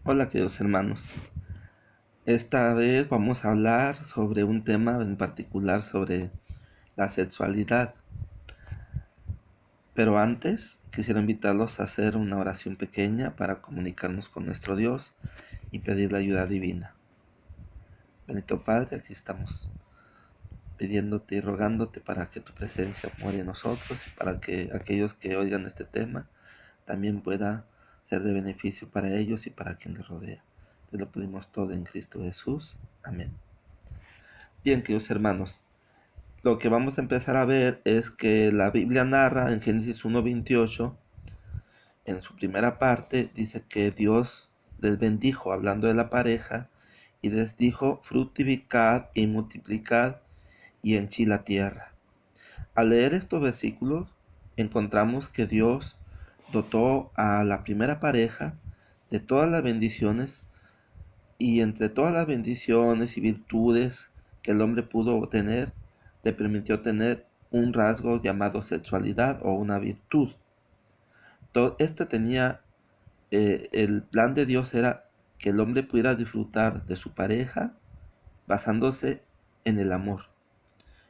Hola queridos hermanos, esta vez vamos a hablar sobre un tema en particular sobre la sexualidad, pero antes quisiera invitarlos a hacer una oración pequeña para comunicarnos con nuestro Dios y pedir la ayuda divina. Bendito Padre, aquí estamos pidiéndote y rogándote para que tu presencia muere en nosotros y para que aquellos que oigan este tema también pueda ser de beneficio para ellos y para quien les rodea. Te lo pedimos todo en Cristo Jesús. Amén. Bien, queridos hermanos, lo que vamos a empezar a ver es que la Biblia narra en Génesis 1:28, en su primera parte, dice que Dios les bendijo, hablando de la pareja, y les dijo: fructificad y multiplicad y henchid la tierra. Al leer estos versículos, encontramos que Dios dotó a la primera pareja de todas las bendiciones, y entre todas las bendiciones y virtudes que el hombre pudo obtener, le permitió tener un rasgo llamado sexualidad o una virtud. El plan de Dios era que el hombre pudiera disfrutar de su pareja basándose en el amor,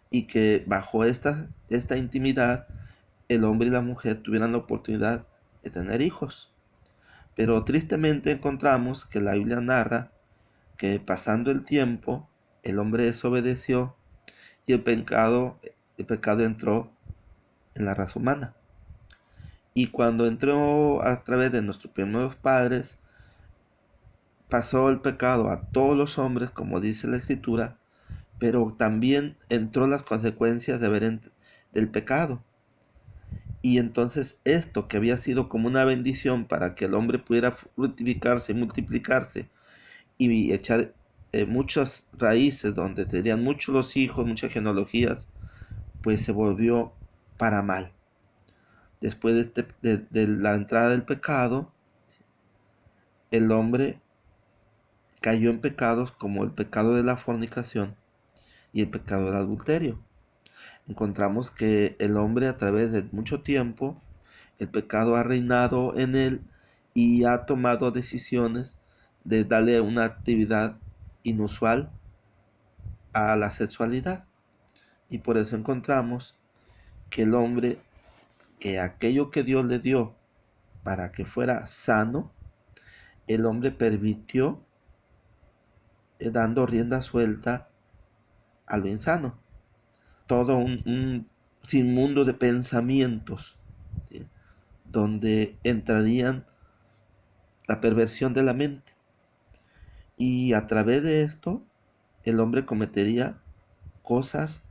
y que bajo esta intimidad el hombre y la mujer tuvieran la oportunidad de tener hijos. Pero tristemente encontramos que la Biblia narra que pasando el tiempo el hombre desobedeció y el pecado entró en la raza humana. Y cuando entró a través de nuestros primeros padres, pasó el pecado a todos los hombres, como dice la Escritura, pero también entró las consecuencias del pecado. Y entonces esto que había sido como una bendición para que el hombre pudiera fructificarse y multiplicarse y echar muchas raíces donde tenían muchos los hijos, muchas genealogías, pues se volvió para mal. Después de la entrada del pecado, el hombre cayó en pecados como el pecado de la fornicación y el pecado del adulterio. Encontramos que el hombre, a través de mucho tiempo, el pecado ha reinado en él y ha tomado decisiones de darle una actividad inusual a la sexualidad. Y por eso encontramos que el hombre, que aquello que Dios le dio para que fuera sano, el hombre permitió, dando rienda suelta a lo insano. Todo un sinmundo de pensamientos, ¿sí?, donde entrarían la perversión de la mente. Y a través de esto, el hombre cometería cosas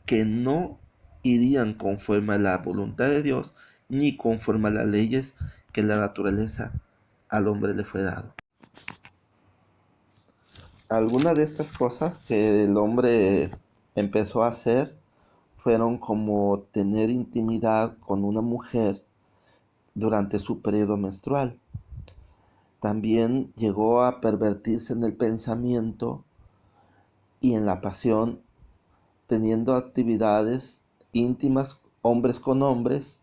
que no irían conforme a la voluntad de Dios, ni conforme a las leyes que la naturaleza al hombre le fue dado. Algunas de estas cosas que el hombre empezó a hacer fueron como tener intimidad con una mujer durante su periodo menstrual. También llegó a pervertirse en el pensamiento y en la pasión, teniendo actividades íntimas hombres con hombres,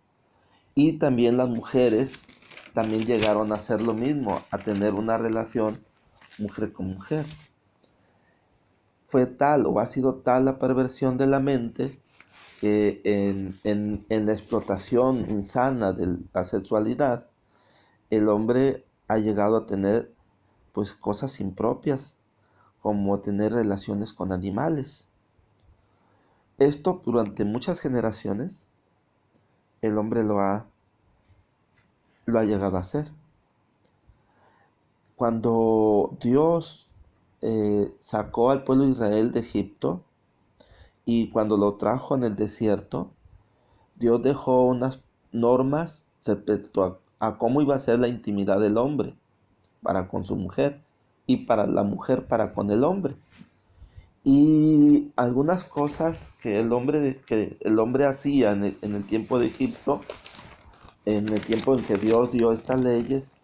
y también las mujeres también llegaron a hacer lo mismo, a tener una relación mujer con mujer. Fue tal o ha sido tal la perversión de la mente que en la explotación insana de la sexualidad, el hombre ha llegado a tener pues cosas impropias, como tener relaciones con animales. Esto durante muchas generaciones el hombre lo ha llegado a hacer. Cuando Dios sacó al pueblo de Israel de Egipto y cuando lo trajo en el desierto, Dios dejó unas normas respecto a cómo iba a ser la intimidad del hombre para con su mujer y para la mujer para con el hombre. Y algunas cosas que el hombre hacía en el tiempo de Egipto, en el tiempo en que Dios dio estas leyes,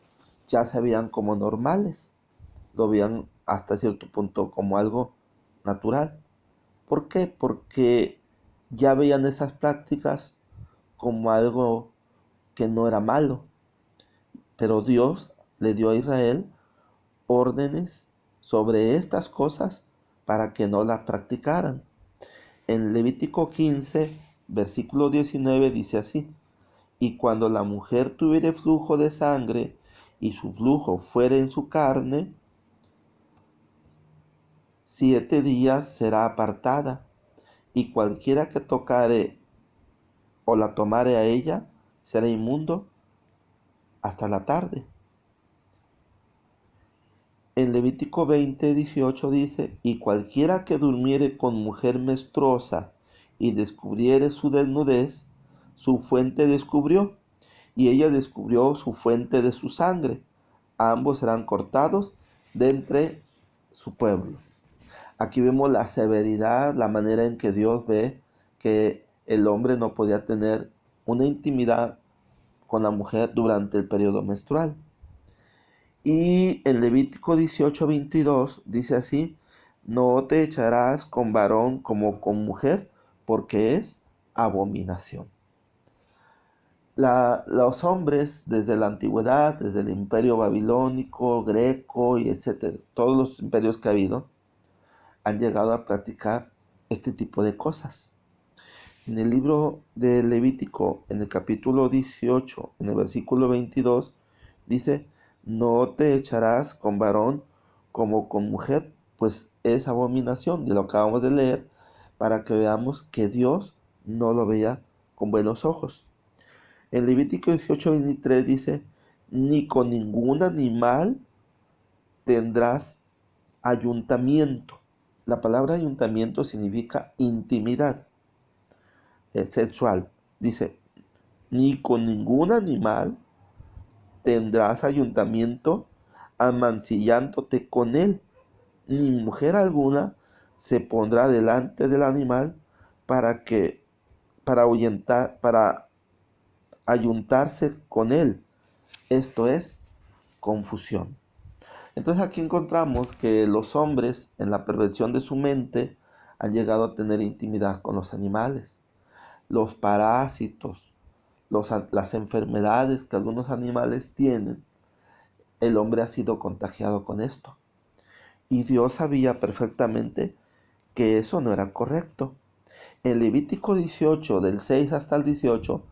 ya se veían como normales, lo veían hasta cierto punto como algo natural. ¿Por qué? Porque ya veían esas prácticas como algo que no era malo, pero Dios le dio a Israel órdenes sobre estas cosas para que no las practicaran. En Levítico 15, versículo 19 dice así: y cuando la mujer tuviere flujo de sangre y su flujo fuere en su carne, 7 días será apartada, y cualquiera que tocare o la tomare a ella será inmundo hasta la tarde. En Levítico 20, 18 dice: y cualquiera que durmiere con mujer menstruosa y descubriere su desnudez, su fuente descubrió, y ella descubrió su fuente de su sangre. Ambos serán cortados de entre su pueblo. Aquí vemos la severidad, la manera en que Dios ve que el hombre no podía tener una intimidad con la mujer durante el periodo menstrual. Y en Levítico 18, 22 dice así: no te echarás con varón como con mujer, porque es abominación. Los hombres desde la antigüedad, desde el imperio babilónico, greco y etcétera, todos los imperios que ha habido, han llegado a practicar este tipo de cosas. En el libro de Levítico, en el capítulo 18, en el versículo 22, dice: no te echarás con varón como con mujer, pues es abominación. Y lo acabamos de leer para que veamos que Dios no lo veía con buenos ojos. En Levítico 18, 23 dice: ni con ningún animal tendrás ayuntamiento. La palabra ayuntamiento significa intimidad sexual. Dice: ni con ningún animal tendrás ayuntamiento amancillándote con él, ni mujer alguna se pondrá delante del animal para ayuntarse con él. Esto es confusión. Entonces aquí encontramos que los hombres, en la perversión de su mente, han llegado a tener intimidad con los animales. Los parásitos, las enfermedades que algunos animales tienen, el hombre ha sido contagiado con esto. Y Dios sabía perfectamente que eso no era correcto. En Levítico 18, del 6 hasta el 18,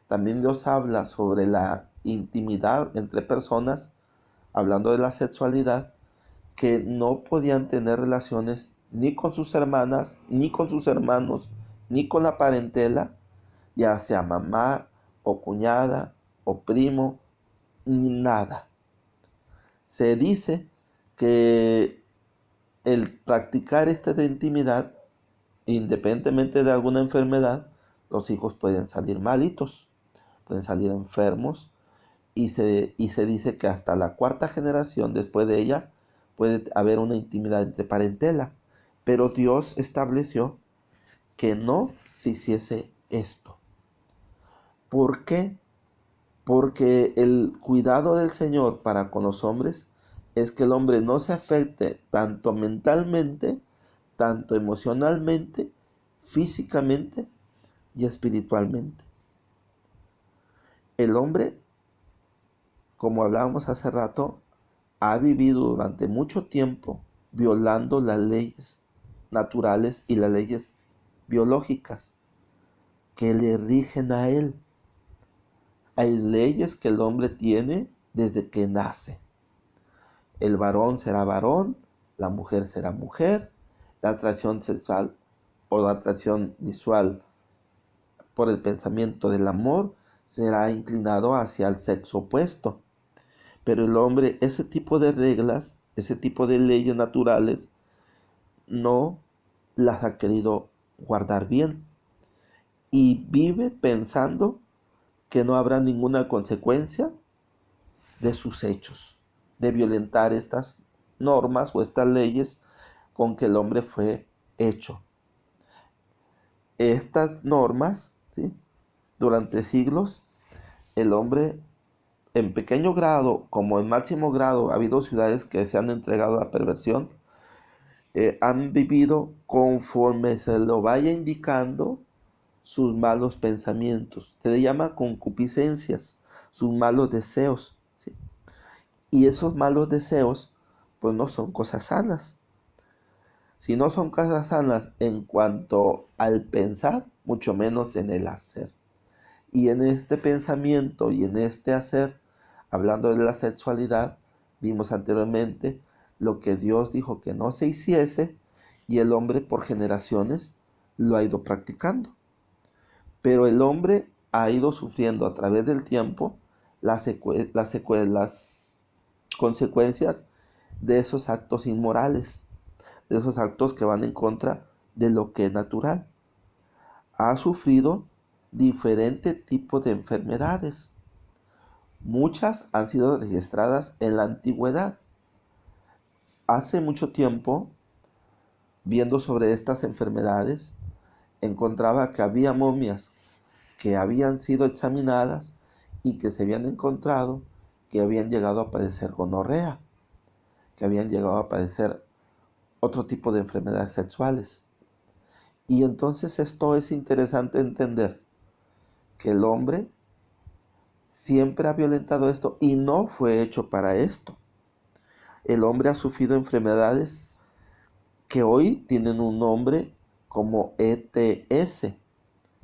también Dios habla sobre la intimidad entre personas, hablando de la sexualidad, que no podían tener relaciones ni con sus hermanas, ni con sus hermanos, ni con la parentela, ya sea mamá o cuñada o primo, ni nada. Se dice que el practicar esta de intimidad, independientemente de alguna enfermedad, los hijos pueden salir malitos, pueden salir enfermos, y se dice que hasta la cuarta generación después de ella puede haber una intimidad entre parentela. Pero Dios estableció que no se hiciese esto. ¿Por qué? Porque el cuidado del Señor para con los hombres es que el hombre no se afecte tanto mentalmente, tanto emocionalmente, físicamente y espiritualmente. El hombre, como hablábamos hace rato, ha vivido durante mucho tiempo violando las leyes naturales y las leyes biológicas que le rigen a él. Hay leyes que el hombre tiene desde que nace. El varón será varón, la mujer será mujer, la atracción sexual o la atracción visual por el pensamiento del amor será inclinado hacia el sexo opuesto. Pero el hombre, ese tipo de reglas, ese tipo de leyes naturales, no las ha querido guardar bien y vive pensando que no habrá ninguna consecuencia de sus hechos, de violentar estas normas o estas leyes con que el hombre fue hecho. Estas normas, ¿sí? Durante siglos, el hombre en pequeño grado como en máximo grado, ha habido ciudades que se han entregado a la perversión, han vivido conforme se lo vaya indicando sus malos pensamientos. Se le llama concupiscencias, sus malos deseos, ¿sí? Y esos malos deseos, pues no son cosas sanas. Si no son cosas sanas en cuanto al pensar, mucho menos en el hacer. Y en este pensamiento y en este hacer, hablando de la sexualidad, vimos anteriormente lo que Dios dijo que no se hiciese y el hombre por generaciones lo ha ido practicando. Pero el hombre ha ido sufriendo a través del tiempo las consecuencias de esos actos inmorales, de esos actos que van en contra de lo que es natural. Ha sufrido diferentes tipos de enfermedades. Muchas han sido registradas en la antigüedad. Hace mucho tiempo, viendo sobre estas enfermedades, encontraba que había momias que habían sido examinadas y que se habían encontrado que habían llegado a padecer gonorrea, que habían llegado a padecer otro tipo de enfermedades sexuales. Y entonces esto es interesante entender, que el hombre siempre ha violentado esto y no fue hecho para esto. El hombre ha sufrido enfermedades que hoy tienen un nombre como ETS,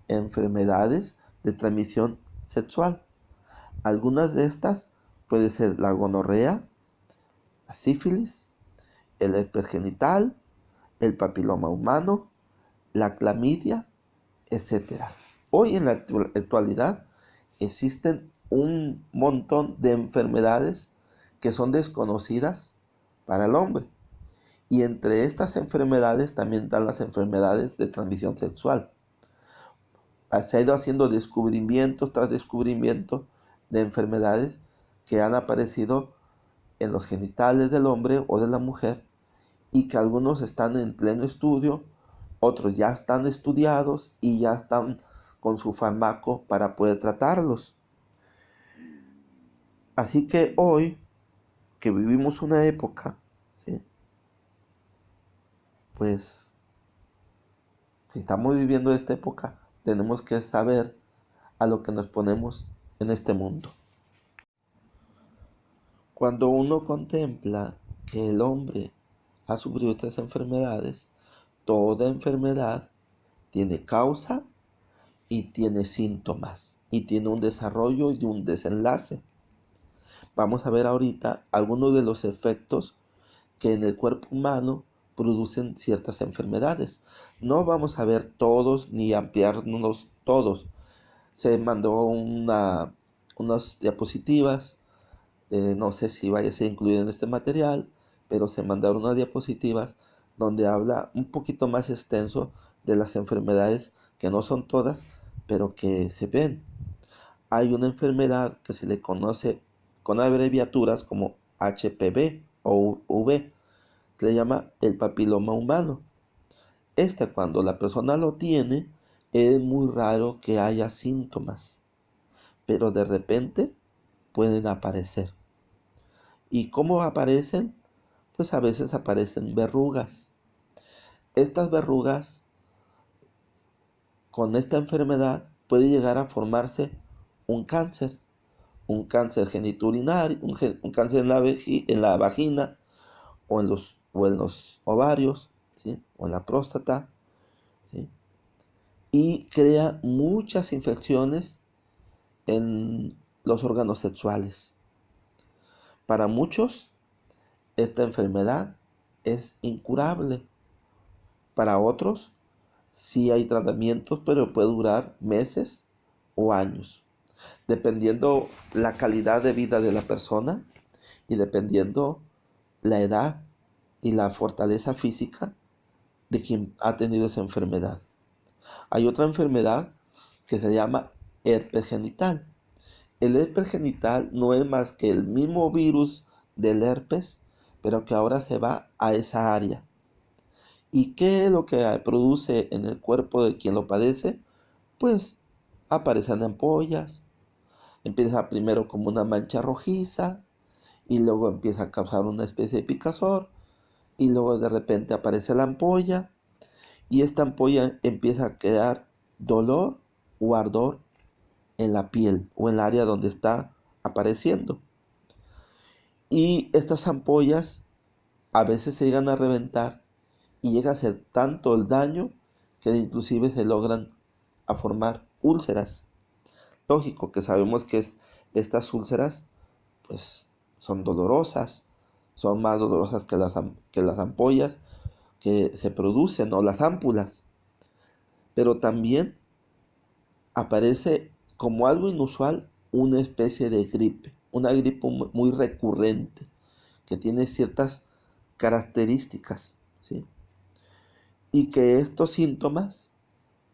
enfermedades de transmisión sexual. Algunas de estas puede ser la gonorrea, la sífilis, el herpes genital, el papiloma humano, la clamidia, etcétera. Hoy en la actualidad existen un montón de enfermedades que son desconocidas para el hombre. Y entre estas enfermedades también están las enfermedades de transmisión sexual. Se ha ido haciendo descubrimientos tras descubrimiento de enfermedades que han aparecido en los genitales del hombre o de la mujer y que algunos están en pleno estudio, otros ya están estudiados y ya están con su fármaco para poder tratarlos. Así que hoy que vivimos una época, ¿sí? Pues si estamos viviendo esta época, tenemos que saber a lo que nos ponemos en este mundo. Cuando uno contempla que el hombre ha sufrido estas enfermedades, toda enfermedad tiene causa y tiene síntomas y tiene un desarrollo y un desenlace. Vamos a ver ahorita algunos de los efectos que en el cuerpo humano producen ciertas enfermedades. No vamos a ver todos ni ampliarnos todos. Se mandó unas diapositivas, no sé si vaya a ser incluido en este material, pero se mandaron unas diapositivas donde habla un poquito más extenso de las enfermedades que no son todas, pero que se ven. Hay una enfermedad que se le conoce con abreviaturas como HPV o V, que le llama el papiloma humano. Cuando la persona lo tiene, es muy raro que haya síntomas, pero de repente pueden aparecer. ¿Y cómo aparecen? Pues a veces aparecen verrugas. Estas verrugas, con esta enfermedad, puede llegar a formarse un cáncer genitourinario, un cáncer en la vagina o en los ovarios, ¿sí? O en la próstata, ¿sí? Y crea muchas infecciones en los órganos sexuales. Para muchos, esta enfermedad es incurable. Para otros, sí hay tratamientos, pero puede durar meses o años, dependiendo la calidad de vida de la persona y dependiendo la edad y la fortaleza física de quien ha tenido esa enfermedad. Hay otra enfermedad que se llama herpes genital. El herpes genital no es más que el mismo virus del herpes, pero que ahora se va a esa área. ¿Y qué es lo que produce en el cuerpo de quien lo padece? Pues aparecen ampollas, empieza primero como una mancha rojiza y luego empieza a causar una especie de picazón y luego de repente aparece la ampolla y esta ampolla empieza a crear dolor o ardor en la piel o en el área donde está apareciendo. Y estas ampollas a veces se llegan a reventar y llega a ser tanto el daño que inclusive se logran a formar úlceras. Lógico que sabemos que estas úlceras pues son dolorosas, son más dolorosas que las ampollas que se producen o las ámpulas, pero también aparece como algo inusual una especie de gripe, una gripe muy recurrente que tiene ciertas características, ¿sí? Y que estos síntomas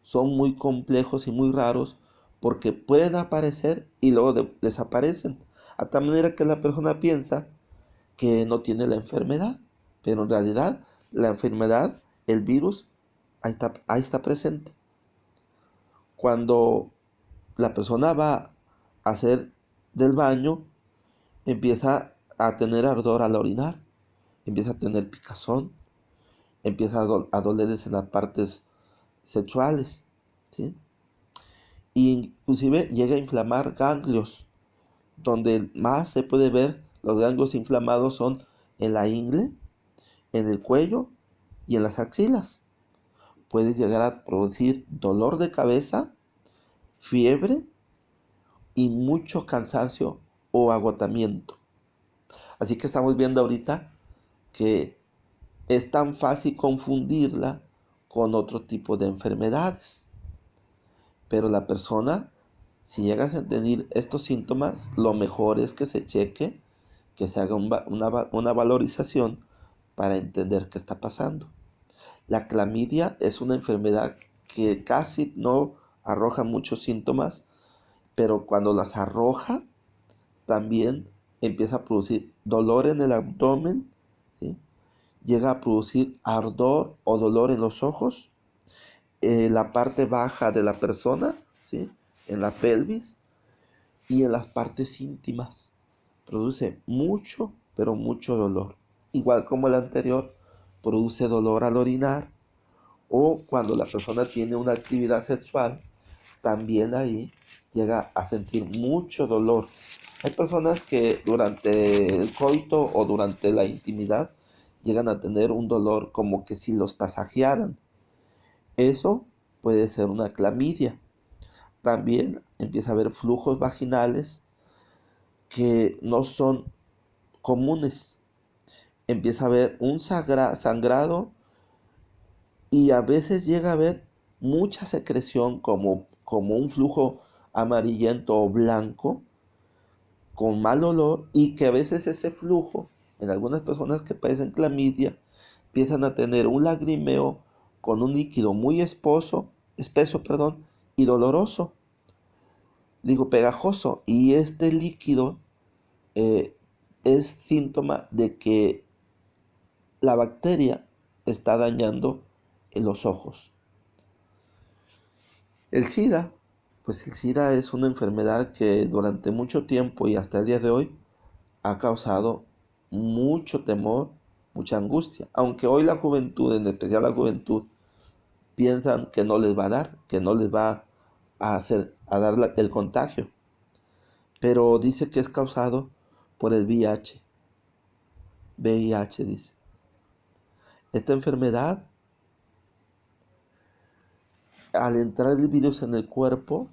son muy complejos y muy raros porque pueden aparecer y luego desaparecen, a tal manera que la persona piensa que no tiene la enfermedad, pero en realidad la enfermedad, el virus, ahí está presente. Cuando la persona va a hacer del baño, empieza a tener ardor al orinar, empieza a tener picazón, empieza a dolerles en las partes sexuales, ¿sí? Y inclusive llega a inflamar ganglios, donde más se puede ver los ganglios inflamados son en la ingle, en el cuello y en las axilas. Puede llegar a producir dolor de cabeza, fiebre y mucho cansancio o agotamiento. Así que estamos viendo ahorita que es tan fácil confundirla con otro tipo de enfermedades. Pero la persona, si llega a tener estos síntomas, lo mejor es que se cheque, que se haga una valorización para entender qué está pasando. La clamidia es una enfermedad que casi no arroja muchos síntomas, pero cuando las arroja, también empieza a producir dolor en el abdomen, ¿sí? Llega a producir ardor o dolor en los ojos, la parte baja de la persona, ¿sí? En la pelvis y en las partes íntimas. Produce mucho, pero mucho dolor. Igual como el anterior, produce dolor al orinar o cuando la persona tiene una actividad sexual, también ahí llega a sentir mucho dolor. Hay personas que durante el coito o durante la intimidad llegan a tener un dolor como que si los tasajearan. Eso puede ser una clamidia. También empieza a haber flujos vaginales que no son comunes. Empieza a haber un sangrado y a veces llega a haber mucha secreción como un flujo amarillento o blanco con mal olor y que a veces ese flujo, en algunas personas que padecen clamidia, empiezan a tener un lagrimeo con un líquido muy espeso, y doloroso, digo pegajoso, y este líquido eh, es síntoma de que la bacteria está dañando en los ojos. El SIDA, pues el SIDA es una enfermedad que durante mucho tiempo y hasta el día de hoy ha causado mucho temor, mucha angustia. Aunque hoy la juventud, en especial la juventud, piensan que no les va a dar, que no les va a dar el contagio. Pero dice que es causado por el VIH dice. Esta enfermedad, al entrar el virus en el cuerpo,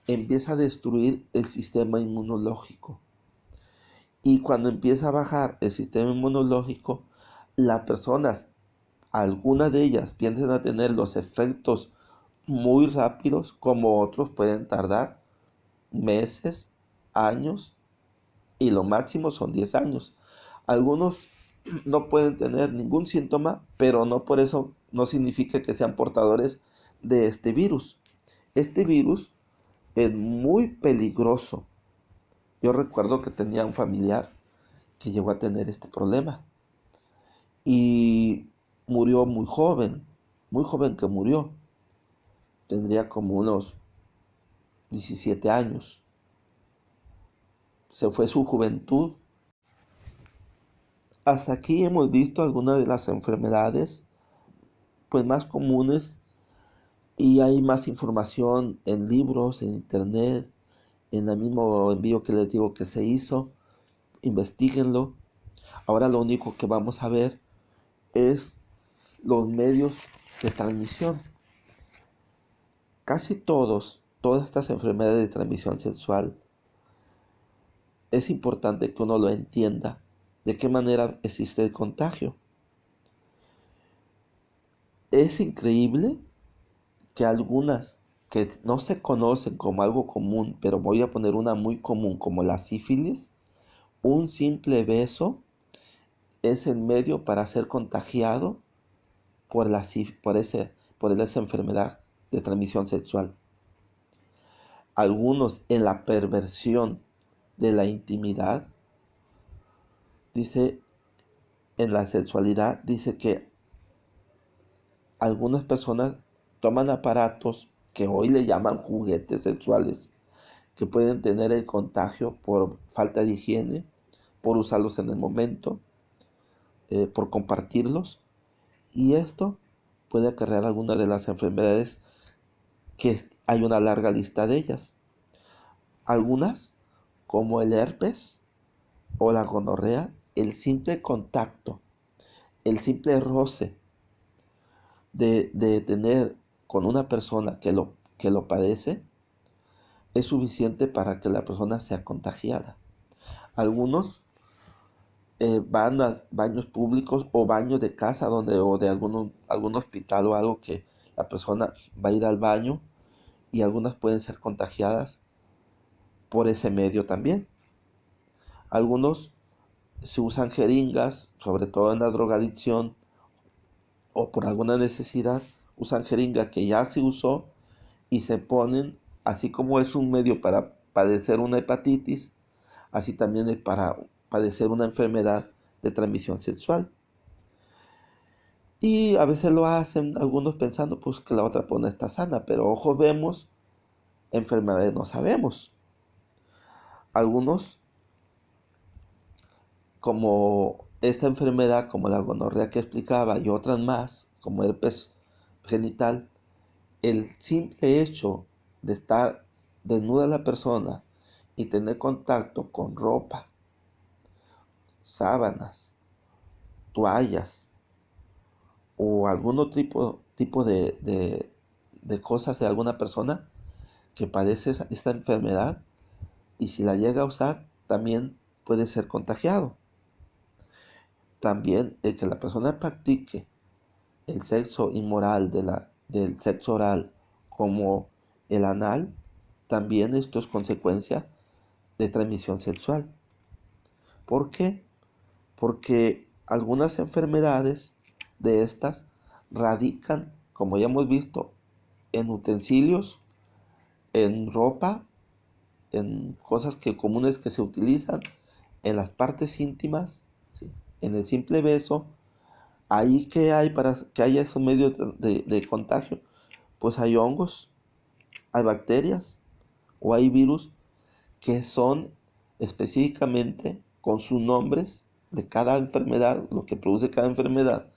empieza a destruir el sistema inmunológico. Y cuando empieza a bajar el sistema inmunológico, las personas, algunas de ellas, piensan a tener los efectos muy rápidos, como otros pueden tardar meses, años, y lo máximo son 10 años. Algunos no pueden tener ningún síntoma, pero no por eso no significa que sean portadores de este virus. Este virus es muy peligroso. Yo recuerdo que tenía un familiar que llegó a tener este problema y murió muy joven que murió. Tendría como unos 17 años. Se fue su juventud. Hasta aquí hemos visto algunas de las enfermedades pues más comunes, y hay más información en libros, en internet, en el mismo envío que les digo que se hizo. Investíguenlo. Ahora lo único que vamos a ver es los medios de transmisión. Casi todas estas enfermedades de transmisión sexual, es importante que uno lo entienda, de qué manera existe el contagio. Es increíble que algunas que no se conocen como algo común, pero voy a poner una muy común como la sífilis, un simple beso es el medio para ser contagiado por esa enfermedad de transmisión sexual. Algunos en la perversión de la intimidad, dice, en la sexualidad, dice que algunas personas toman aparatos que hoy le llaman juguetes sexuales, que pueden tener el contagio por falta de higiene, por usarlos en el momento, por compartirlos, y esto puede acarrear algunas de las enfermedades que hay una larga lista de ellas. Algunas, como el herpes o la gonorrea, el simple contacto, el simple roce de tener con una persona que lo padece, es suficiente para que la persona sea contagiada. Algunos van a baños públicos o baños de casa o de algún hospital o algo, que la persona va a ir al baño, y algunas pueden ser contagiadas por ese medio también. Algunos se usan jeringas, sobre todo en la drogadicción o por alguna necesidad, usan jeringa que ya se usó y se ponen, así como es un medio para padecer una hepatitis, así también es para padecer una enfermedad de transmisión sexual. Y a veces lo hacen algunos pensando pues que la otra persona está sana, pero ojos vemos, enfermedades no sabemos. Algunos, como esta enfermedad, como la gonorrea que explicaba, y otras más, como herpes genital, el simple hecho de estar desnuda la persona y tener contacto con ropa, sábanas, toallas o algún otro tipo de cosas de alguna persona que padece esta enfermedad, y si la llega a usar también puede ser contagiado. También el que la persona practique el sexo inmoral del sexo oral, como el anal, también esto es consecuencia de transmisión sexual. ¿Por qué? Porque algunas enfermedades de estas radican, como ya hemos visto, en utensilios, en ropa, en cosas comunes que se utilizan, en las partes íntimas, ¿sí? En el simple beso. Ahí que hay para que haya esos medios de contagio, pues hay hongos, hay bacterias o hay virus que son específicamente con sus nombres de cada enfermedad, lo que produce cada enfermedad.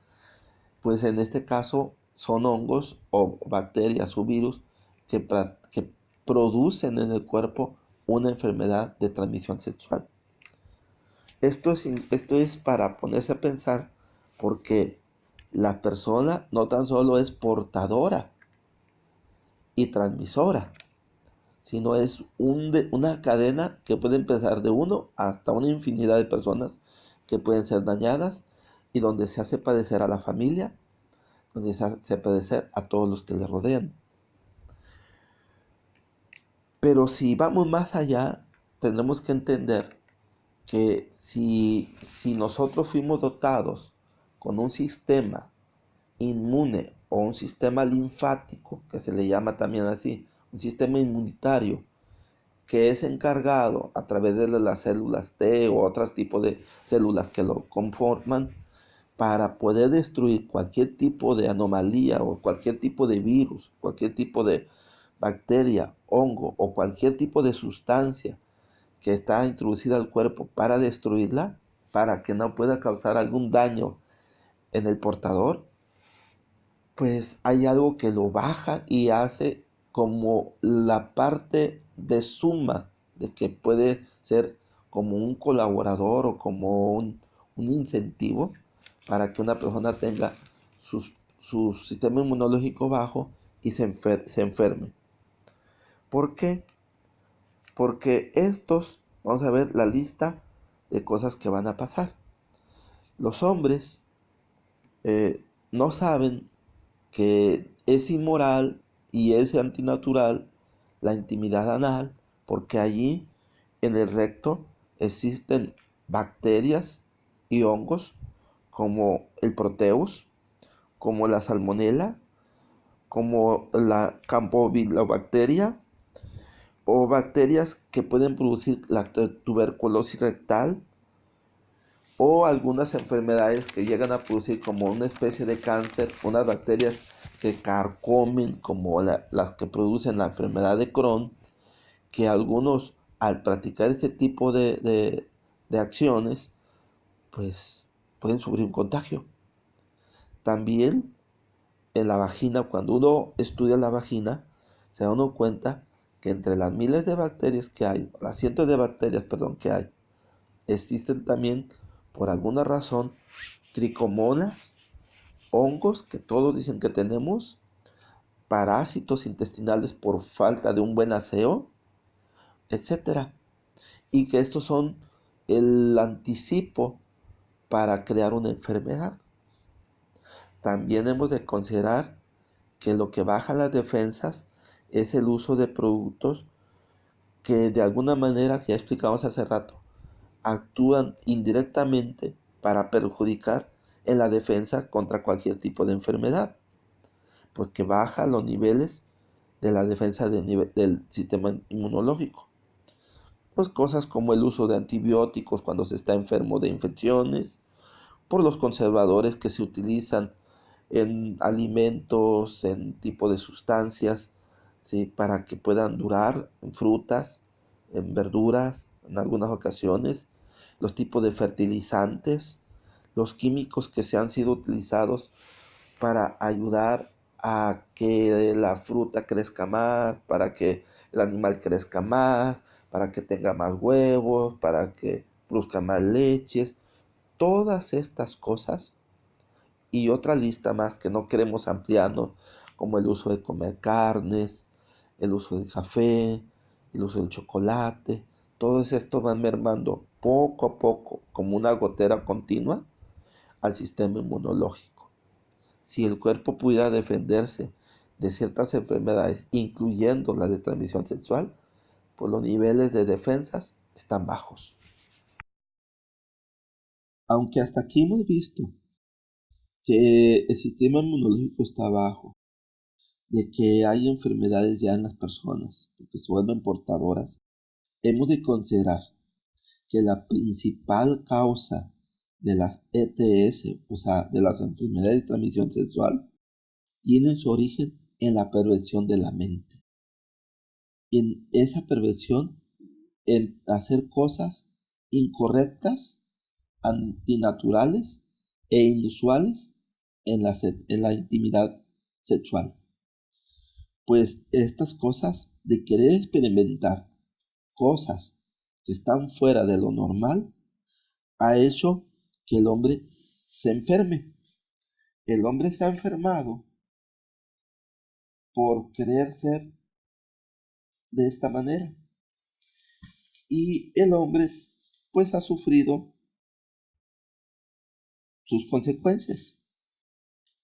Pues en este caso son hongos o bacterias o virus que producen en el cuerpo una enfermedad de transmisión sexual. Esto es para ponerse a pensar, porque la persona no tan solo es portadora y transmisora, sino es una cadena que puede empezar de uno hasta una infinidad de personas que pueden ser dañadas, y donde se hace padecer a la familia, donde se hace padecer a todos los que le rodean. Pero si vamos más allá, tendremos que entender que si nosotros fuimos dotados con un sistema inmune o un sistema linfático, que se le llama también así, un sistema inmunitario, que es encargado a través de las células T o otros tipos de células que lo conforman para poder destruir cualquier tipo de anomalía o cualquier tipo de virus, cualquier tipo de bacteria, hongo o cualquier tipo de sustancia que está introducida al cuerpo para destruirla, para que no pueda causar algún daño en el portador, pues hay algo que lo baja y hace como la parte de suma de que puede ser como un colaborador o como un incentivo para que una persona tenga su sistema inmunológico bajo y se enferme. ¿Por qué? Porque vamos a ver la lista de cosas que van a pasar. Los hombres no saben que es inmoral y es antinatural la intimidad anal, porque allí en el recto existen bacterias y hongos como el proteus, como la salmonela, como la campylobacteria o bacterias que pueden producir la tuberculosis rectal o algunas enfermedades que llegan a producir como una especie de cáncer, unas bacterias que carcomen como las que producen la enfermedad de Crohn, que algunos al practicar este tipo de acciones, pues pueden sufrir un contagio. También en la vagina, cuando uno estudia la vagina, se da uno cuenta que entre las miles de bacterias que hay, las cientos de bacterias, perdón, que hay, existen también, por alguna razón, tricomonas, hongos que todos dicen que tenemos, parásitos intestinales por falta de un buen aseo, etcétera. Y que estos son el anticipo para crear una enfermedad. También hemos de considerar que lo que baja las defensas es el uso de productos que de alguna manera, que ya explicamos hace rato, actúan indirectamente para perjudicar en la defensa contra cualquier tipo de enfermedad, porque baja los niveles de la defensa del sistema inmunológico. Pues cosas como el uso de antibióticos cuando se está enfermo de infecciones, por los conservadores que se utilizan en alimentos, en tipo de sustancias, ¿sí? Para que puedan durar en frutas, en verduras, en algunas ocasiones, los tipos de fertilizantes, los químicos que se han sido utilizados para ayudar a que la fruta crezca más, para que el animal crezca más, para que tenga más huevos, para que produzca más leches. Todas estas cosas y otra lista más que no queremos ampliarnos, como el uso de comer carnes, el uso del café, el uso del chocolate. Todo esto van mermando poco a poco, como una gotera continua, al sistema inmunológico. Si el cuerpo pudiera defenderse de ciertas enfermedades, incluyendo las de transmisión sexual, pues los niveles de defensas están bajos. Aunque hasta aquí hemos visto que el sistema inmunológico está bajo, de que hay enfermedades ya en las personas, porque se vuelven portadoras, hemos de considerar que la principal causa de las ETS, o sea, de las enfermedades de transmisión sexual, tienen su origen en la perversión de la mente. En esa perversión, en hacer cosas incorrectas, antinaturales e inusuales en la intimidad sexual. Pues estas cosas de querer experimentar cosas que están fuera de lo normal ha hecho que el hombre se enferme. El hombre se ha enfermado por querer ser de esta manera. Y el hombre pues ha sufrido sus consecuencias.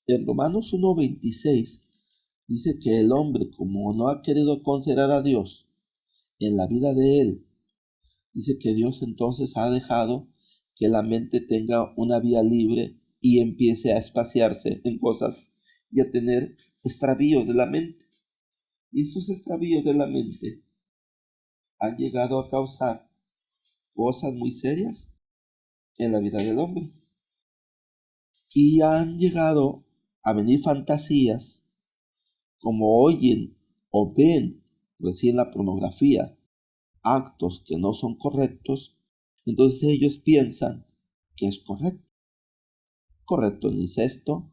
En Romanos 1:26 dice que el hombre, como no ha querido considerar a Dios en la vida de él, dice que Dios entonces ha dejado que la mente tenga una vía libre y empiece a espaciarse en cosas y a tener extravíos de la mente. Y esos extravíos de la mente han llegado a causar cosas muy serias en la vida del hombre. Y han llegado a venir fantasías como oyen o ven recién la pornografía, actos que no son correctos, entonces ellos piensan que es correcto. Correcto el incesto,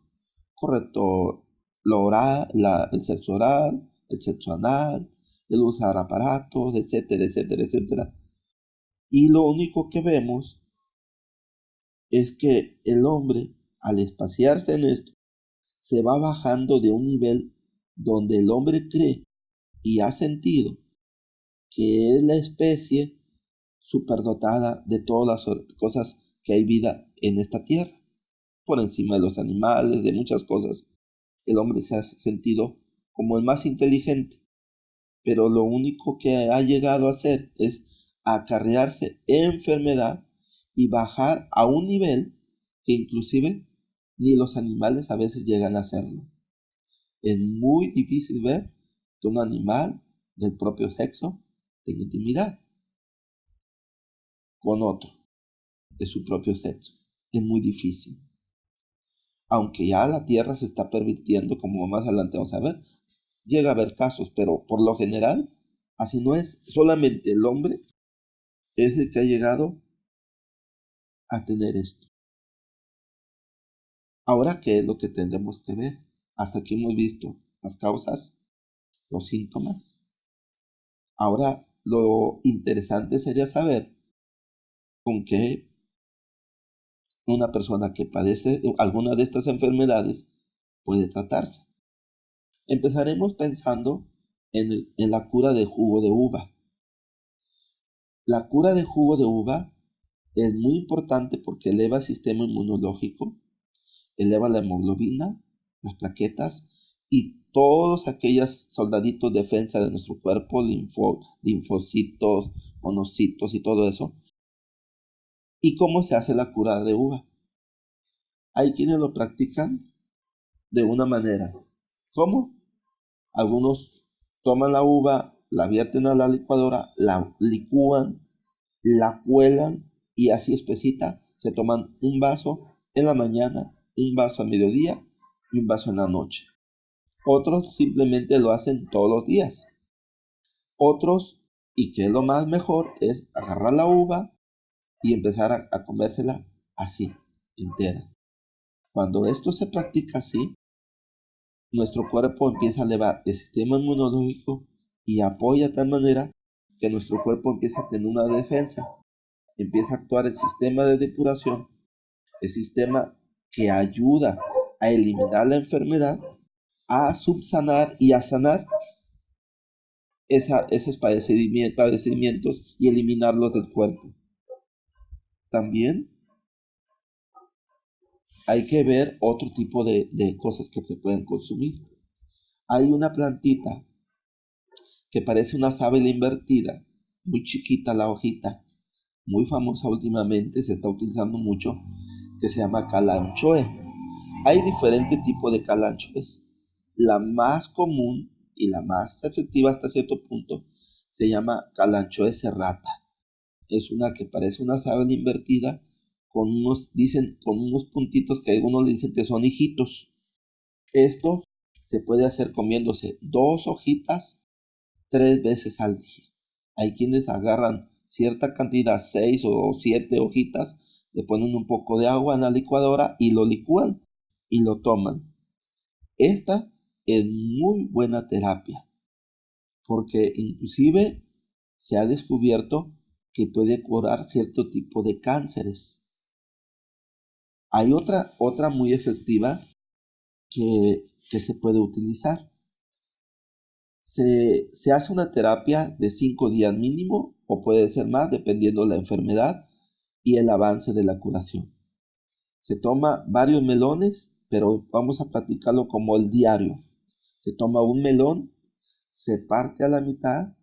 correcto lo oral, el sexo oral, el sexo anal, el usar aparatos, etcétera, etcétera, etcétera. Y lo único que vemos es que el hombre, al espaciarse en esto, se va bajando de un nivel donde el hombre cree y ha sentido que es la especie superdotada de todas las cosas que hay vida en esta tierra, por encima de los animales, de muchas cosas. El hombre se ha sentido como el más inteligente, pero lo único que ha llegado a hacer es acarrearse enfermedad y bajar a un nivel que inclusive ni los animales a veces llegan a hacerlo. Es muy difícil ver que un animal del propio sexo tenga intimidad con otro de su propio sexo. Es muy difícil. Aunque ya la tierra se está pervirtiendo, como más adelante vamos a ver, llega a haber casos, pero por lo general así no es. Solamente el hombre es el que ha llegado a tener esto. Ahora, ¿qué es lo que tendremos que ver? Hasta aquí hemos visto las causas, los síntomas. Ahora, lo interesante sería saber con qué una persona que padece alguna de estas enfermedades puede tratarse. Empezaremos pensando en la cura de jugo de uva. La cura de jugo de uva es muy importante porque eleva el sistema inmunológico, eleva la hemoglobina, las plaquetas y todos aquellos soldaditos de defensa de nuestro cuerpo, linfocitos, monocitos y todo eso. ¿Y cómo se hace la cura de uva? Hay quienes lo practican de una manera. ¿Cómo? Algunos toman la uva, la vierten a la licuadora, la licúan, la cuelan y así espesita se toman un vaso en la mañana, un vaso a mediodía y un vaso en la noche. Otros simplemente lo hacen todos los días. Otros, y que es lo más mejor, es agarrar la uva y empezar a comérsela así, entera. Cuando esto se practica así, nuestro cuerpo empieza a elevar el sistema inmunológico y apoya de tal manera que nuestro cuerpo empieza a tener una defensa, empieza a actuar el sistema de depuración, el sistema que ayuda a eliminar la enfermedad, a subsanar y a sanar esos padecimientos y eliminarlos del cuerpo. También hay que ver otro tipo de cosas que se pueden consumir. Hay una plantita que parece una sábila invertida, muy chiquita la hojita, muy famosa últimamente, se está utilizando mucho, que se llama calanchoe. Hay diferentes tipos de calanchoes. La más común y la más efectiva hasta cierto punto se llama calanchoe serrata. Es una que parece una sábana invertida con con unos puntitos que algunos le dicen que son hijitos. Esto se puede hacer comiéndose 2 hojitas 3 veces al día. Hay quienes agarran cierta cantidad, 6 o 7 hojitas, le ponen un poco de agua en la licuadora y lo licúan y lo toman. Esta es muy buena terapia porque inclusive se ha descubierto que puede curar cierto tipo de cánceres. Hay otra muy efectiva que se puede utilizar. Se hace una terapia de 5 días mínimo o puede ser más dependiendo de la enfermedad y el avance de la curación. Se toma varios melones, pero vamos a practicarlo como el diario. Se toma un melón, se parte a la mitad,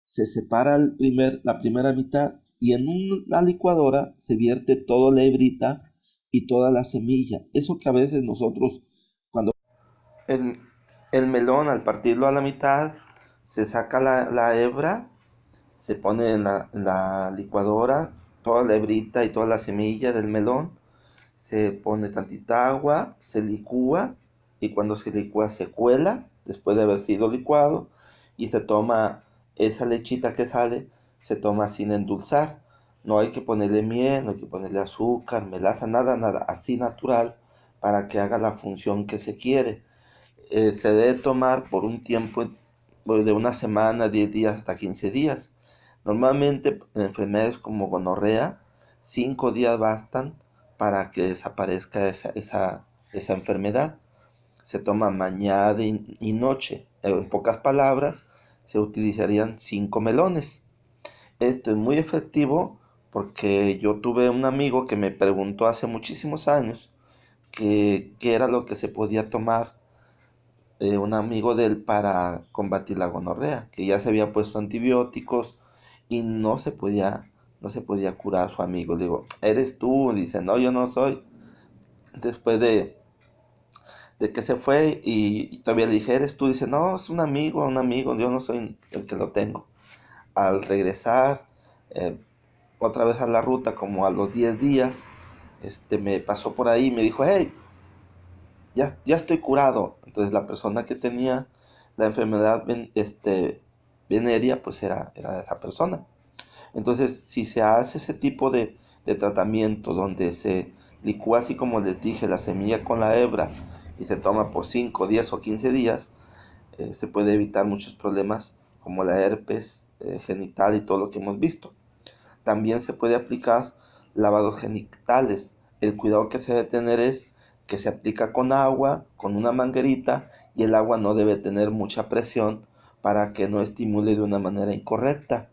se separa la primera mitad y en una licuadora se vierte toda la hebrita y toda la semilla. Eso que a veces nosotros, cuando el, el melón al partirlo a la mitad, se saca la hebra, se pone en la licuadora, toda la hebrita y toda la semilla del melón, se pone tantita agua, se licúa y cuando se licúa se cuela después de haber sido licuado y se toma esa lechita que sale, se toma sin endulzar. No hay que ponerle miel, no hay que ponerle azúcar, melaza, nada, nada, así natural para que haga la función que se quiere. Se debe tomar por un tiempo de una semana, 10 días hasta 15 días. Normalmente en enfermedades como gonorrea, 5 días bastan para que desaparezca esa enfermedad. Se toma mañana y noche. En pocas palabras, se utilizarían 5 melones. Esto es muy efectivo porque yo tuve un amigo que me preguntó hace muchísimos años qué era lo que se podía tomar, un amigo de él, para combatir la gonorrea, que ya se había puesto antibióticos y no se podía curar su amigo. Le digo, ¿eres tú? Dice, no, yo no soy. Después de que se fue y todavía le dije, ¿eres tú? Dice, no, es un amigo, yo no soy el que lo tengo. Al regresar eh, otra vez a la ruta, como a los 10 días, me pasó por ahí y me dijo, hey, ya estoy curado. Entonces la persona que tenía la enfermedad venérea, pues era esa persona. Entonces, si se hace ese tipo de tratamiento donde se licúa, así como les dije, la semilla con la hebra y se toma por 5, 10 o 15 días, se puede evitar muchos problemas como la herpes genital y todo lo que hemos visto. También se puede aplicar lavados genitales. El cuidado que se debe tener es que se aplica con agua, con una manguerita, y el agua no debe tener mucha presión para que no estimule de una manera incorrecta.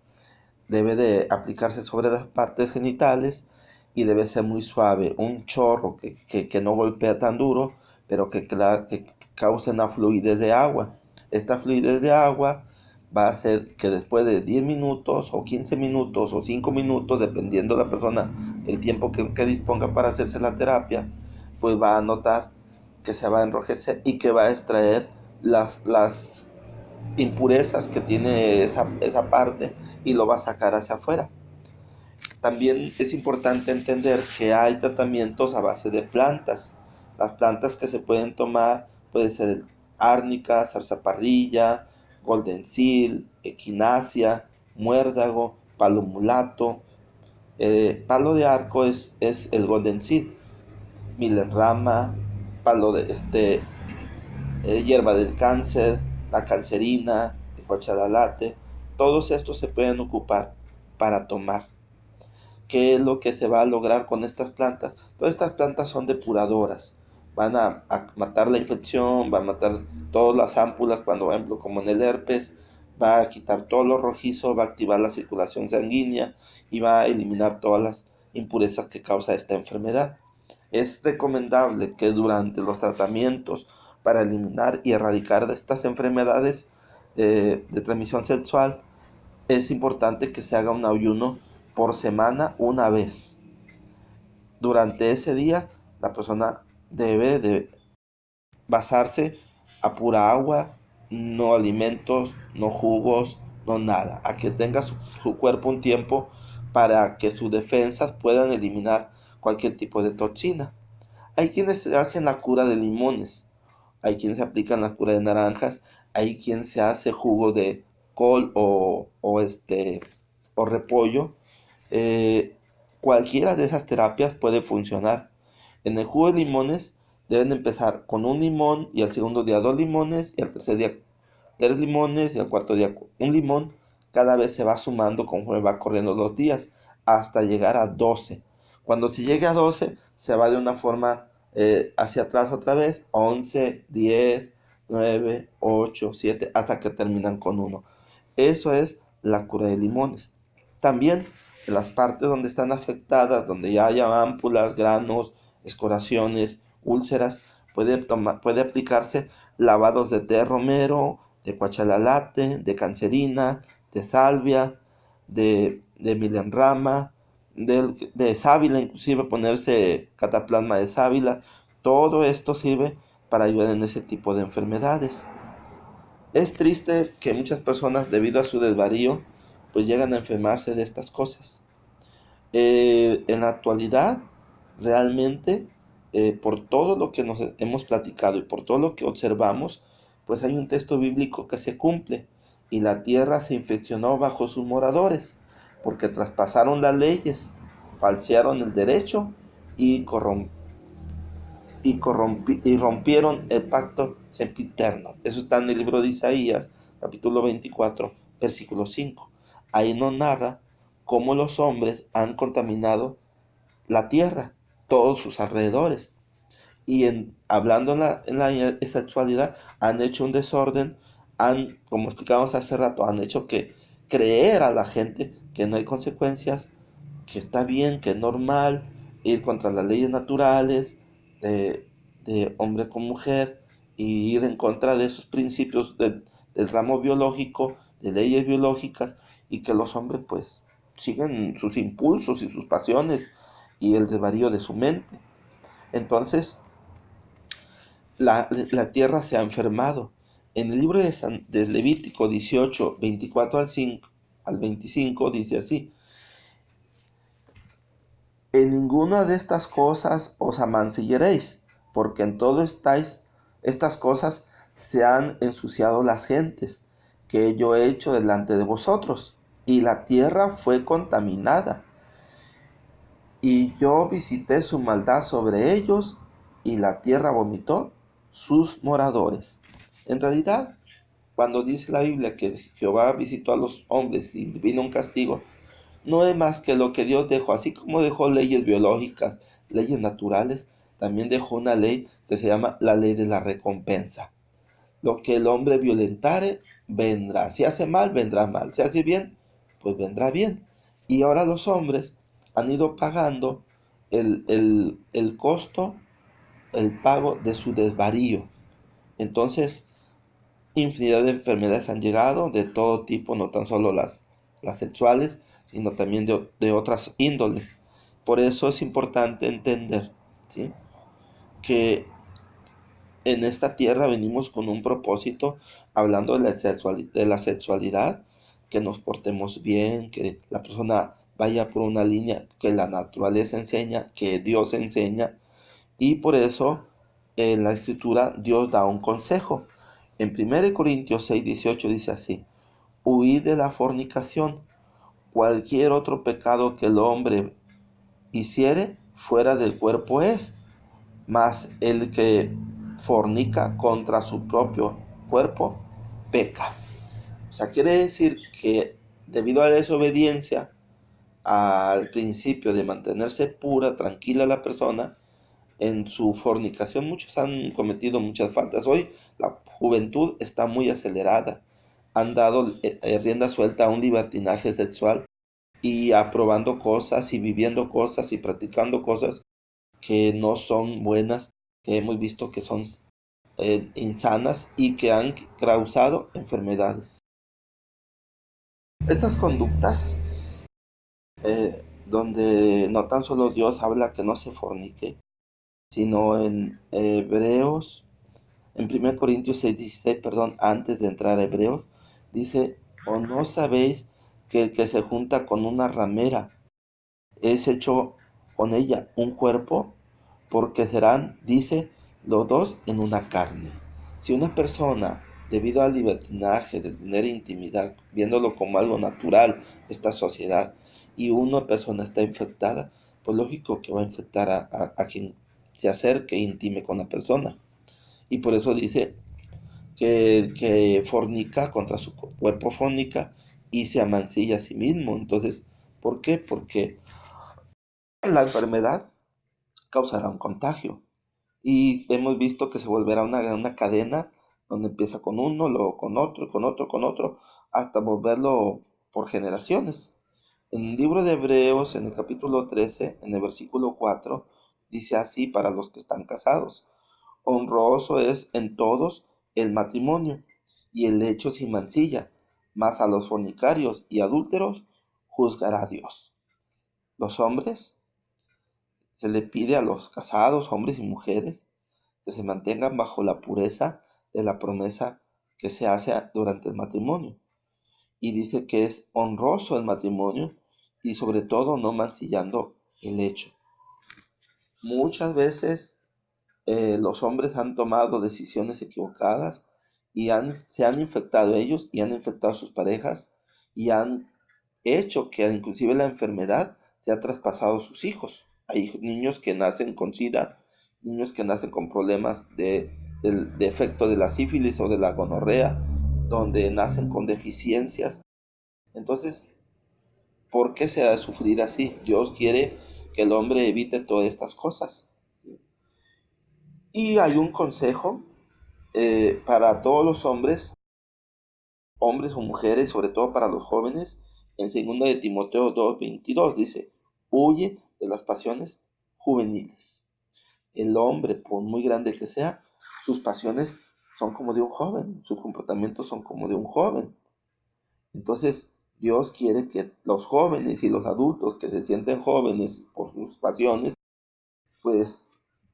Debe de aplicarse sobre las partes genitales y debe ser muy suave, un chorro que no golpea tan duro, pero que cause una fluidez de agua. Esta fluidez de agua va a hacer que después de 10 minutos o 15 minutos o 5 minutos, dependiendo de la persona, el tiempo que disponga para hacerse la terapia, pues va a notar que se va a enrojecer y que va a extraer las impurezas que tiene esa parte y lo va a sacar hacia afuera. También es importante entender que hay tratamientos a base de plantas. Las plantas que se pueden tomar pueden ser árnica, zarzaparrilla, golden seal, equinacia, muérdago, palo mulato. Palo de arco es el golden seal, milenrama, palo de hierba del cáncer, la cancerina, el cuachalalate. Todos estos se pueden ocupar para tomar. ¿Qué es lo que se va a lograr con estas plantas? Todas estas plantas son depuradoras. Van a matar la infección, van a matar todas las ámpulas, cuando, por ejemplo, como en el herpes, va a quitar todo lo rojizo, va a activar la circulación sanguínea y va a eliminar todas las impurezas que causa esta enfermedad. Es recomendable que durante los tratamientos para eliminar y erradicar de estas enfermedades de transmisión sexual, es importante que se haga un ayuno por semana una vez. Durante ese día, la persona debe de basarse a pura agua, no alimentos, no jugos, no nada. A que tenga su cuerpo un tiempo para que sus defensas puedan eliminar cualquier tipo de toxina. Hay quienes hacen la cura de limones, hay quienes aplican la cura de naranjas, hay quien se hace jugo de col o repollo. Eh, Cualquiera de esas terapias puede funcionar. En el jugo de limones deben empezar con un limón y al segundo día 2 limones y al tercer día 3 limones y al cuarto día un limón. Cada vez se va sumando conforme va corriendo los días hasta llegar a 12. Cuando se llegue a 12 se va de una forma hacia atrás otra vez, 11, 10, 9, 8, 7, hasta que terminan con 1. Eso es la cura de limones. También En las partes donde están afectadas, donde ya haya ámpulas, granos, escoraciones, úlceras, puede aplicarse lavados de té de romero, de cuachalalate, de cancerina, de salvia, de milenrama, de sábila, inclusive ponerse cataplasma de sábila. Todo esto sirve para ayudar en ese tipo de enfermedades. Es triste que muchas personas, debido a su desvarío, pues llegan a enfermarse de estas cosas. En la actualidad, realmente, por todo lo que nos hemos platicado y por todo lo que observamos, pues hay un texto bíblico que se cumple, y la tierra se infeccionó bajo sus moradores, porque traspasaron las leyes, falsearon el derecho y, y rompieron el pacto sempiterno. Eso está en el libro de Isaías, capítulo 24, versículo 5. Ahí nos narra cómo los hombres han contaminado la tierra, todos sus alrededores. Y hablando en la sexualidad, han hecho un desorden, como explicábamos hace rato, han hecho que creer a la gente que no hay consecuencias, que está bien, que es normal ir contra las leyes naturales de, de hombre con mujer, y ir en contra de esos principios del ramo biológico, de leyes biológicas, y que los hombres pues siguen sus impulsos y sus pasiones y el desvarío de su mente. Entonces la tierra se ha enfermado. En el libro de Levítico 18, 24 al 25 dice así: en ninguna de estas cosas os amancillaréis, porque en todo estas cosas se han ensuciado las gentes, que yo he hecho delante de vosotros, y la tierra fue contaminada, y yo visité su maldad sobre ellos, y la tierra vomitó sus moradores. En realidad, cuando dice la Biblia que Jehová visitó a los hombres y vino un castigo, no es más que lo que Dios dejó. Así como dejó leyes biológicas, leyes naturales, también dejó una ley que se llama la ley de la recompensa. Lo que el hombre violentare, vendrá. Si hace mal, vendrá mal. Si hace bien, pues vendrá bien. Y ahora los hombres han ido pagando el costo, el pago de su desvarío. Entonces, infinidad de enfermedades han llegado de todo tipo, no tan solo las sexuales, sino también de otras índoles. Por eso es importante entender, ¿sí?, que en esta tierra venimos con un propósito, hablando de la sexualidad, que nos portemos bien, que la persona vaya por una línea que la naturaleza enseña, que Dios enseña, y por eso en la escritura Dios da un consejo. En 1 Corintios 6:18 dice así: huid de la fornicación. Cualquier otro pecado que el hombre hiciere fuera del cuerpo es, mas el que fornica contra su propio cuerpo peca. O sea, quiere decir que debido a la desobediencia al principio de mantenerse pura, tranquila la persona, en su fornicación muchos han cometido muchas faltas. Hoy la juventud está muy acelerada. Han dado rienda suelta a un libertinaje sexual, y aprobando cosas y viviendo cosas y practicando cosas que no son buenas, que hemos visto que son insanas y que han causado enfermedades. Estas conductas, donde no tan solo Dios habla que no se fornique, sino en Hebreos, en 1 Corintios 6:16, perdón, antes de entrar a Hebreos, dice: ¿o no sabéis que el que se junta con una ramera es hecho con ella un cuerpo? Porque serán, dice, los dos en una carne. Si una persona, debido al libertinaje de tener intimidad, viéndolo como algo natural de esta sociedad, y una persona está infectada, pues lógico que va a infectar a quien se acerque e intime con la persona. Y por eso dice que el que fornica contra su cuerpo fornica y se amancilla a sí mismo. Entonces, ¿por qué? Porque la enfermedad causará un contagio. Y hemos visto que se volverá una cadena donde empieza con uno, luego con otro, con otro, con otro, hasta volverlo por generaciones. En el libro de Hebreos, en el capítulo 13, en el versículo 4, dice así para los que están casados: honroso es en todos el matrimonio y el lecho sin mancilla, mas a los fornicarios y adúlteros juzgará Dios. Los hombres, se le pide a los casados, hombres y mujeres, que se mantengan bajo la pureza de la promesa que se hace durante el matrimonio. Y dice que es honroso el matrimonio y sobre todo no mancillando el lecho. Muchas veces los hombres han tomado decisiones equivocadas y se han infectado ellos y han infectado a sus parejas y han hecho que inclusive la enfermedad se ha traspasado a sus hijos. Hay niños que nacen con SIDA, niños que nacen con problemas del defecto de la sífilis o de la gonorrea, donde nacen con deficiencias. Entonces, ¿por qué se ha de sufrir así? Dios quiere que el hombre evite todas estas cosas. Y hay un consejo para todos los hombres, hombres o mujeres, sobre todo para los jóvenes. En 2 de Timoteo 2:22 dice: huye de las pasiones juveniles. El hombre, por muy grande que sea, sus pasiones son como de un joven, sus comportamientos son como de un joven. Entonces, Dios quiere que los jóvenes y los adultos que se sienten jóvenes por sus pasiones, pues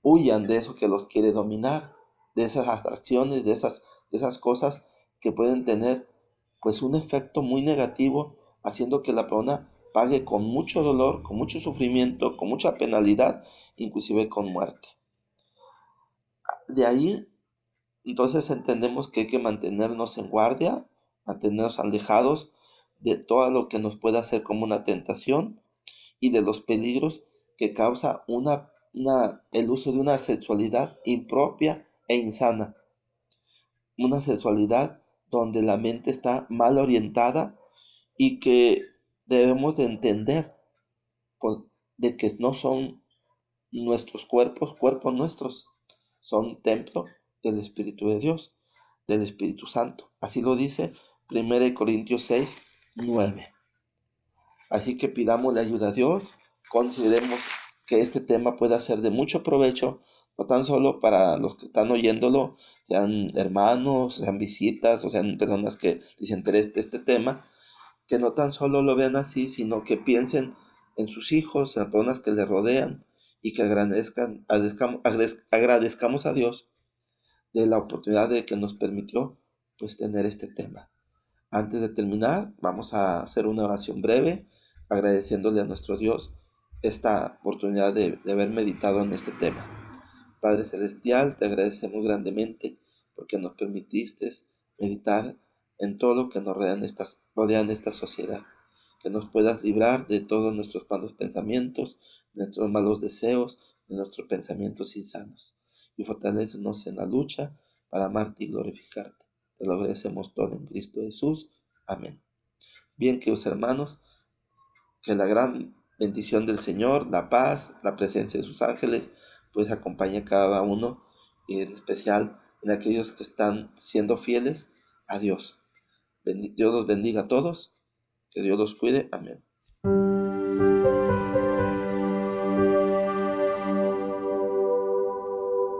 huyan de eso que los quiere dominar, de esas atracciones, de esas cosas que pueden tener pues un efecto muy negativo, haciendo que la persona pague con mucho dolor, con mucho sufrimiento, con mucha penalidad, inclusive con muerte. De ahí, entonces entendemos que hay que mantenernos en guardia, mantenernos alejados de todo lo que nos pueda hacer como una tentación y de los peligros que causa el uso de una sexualidad impropia e insana. Una sexualidad donde la mente está mal orientada y que debemos de entender pues, de que no son nuestros cuerpos nuestros, son templo del Espíritu de Dios, del Espíritu Santo. Así lo dice 1 Corintios 6:9. Así que pidámosle ayuda a Dios, consideremos que este tema pueda ser de mucho provecho, no tan solo para los que están oyéndolo, sean hermanos, sean visitas, o sean personas que les interese este tema, que no tan solo lo vean así, sino que piensen en sus hijos, en las personas que les rodean y que agradezcamos a Dios de la oportunidad de que nos permitió pues tener este tema. Antes de terminar, vamos a hacer una oración breve, agradeciéndole a nuestro Dios esta oportunidad de haber meditado en este tema. Padre Celestial, te agradecemos grandemente porque nos permitiste meditar en todo lo que nos rodea en esta sociedad. Que nos puedas librar de todos nuestros malos pensamientos, de nuestros malos deseos, de nuestros pensamientos insanos. Y fortalécenos en la lucha para amarte y glorificarte. Te lo agradecemos todo en Cristo Jesús. Amén. Bien, queridos hermanos, que la gran bendición del Señor, la paz, la presencia de sus ángeles, pues acompañe a cada uno, y en especial en aquellos que están siendo fieles a Dios. Dios los bendiga a todos, que Dios los cuide. Amén.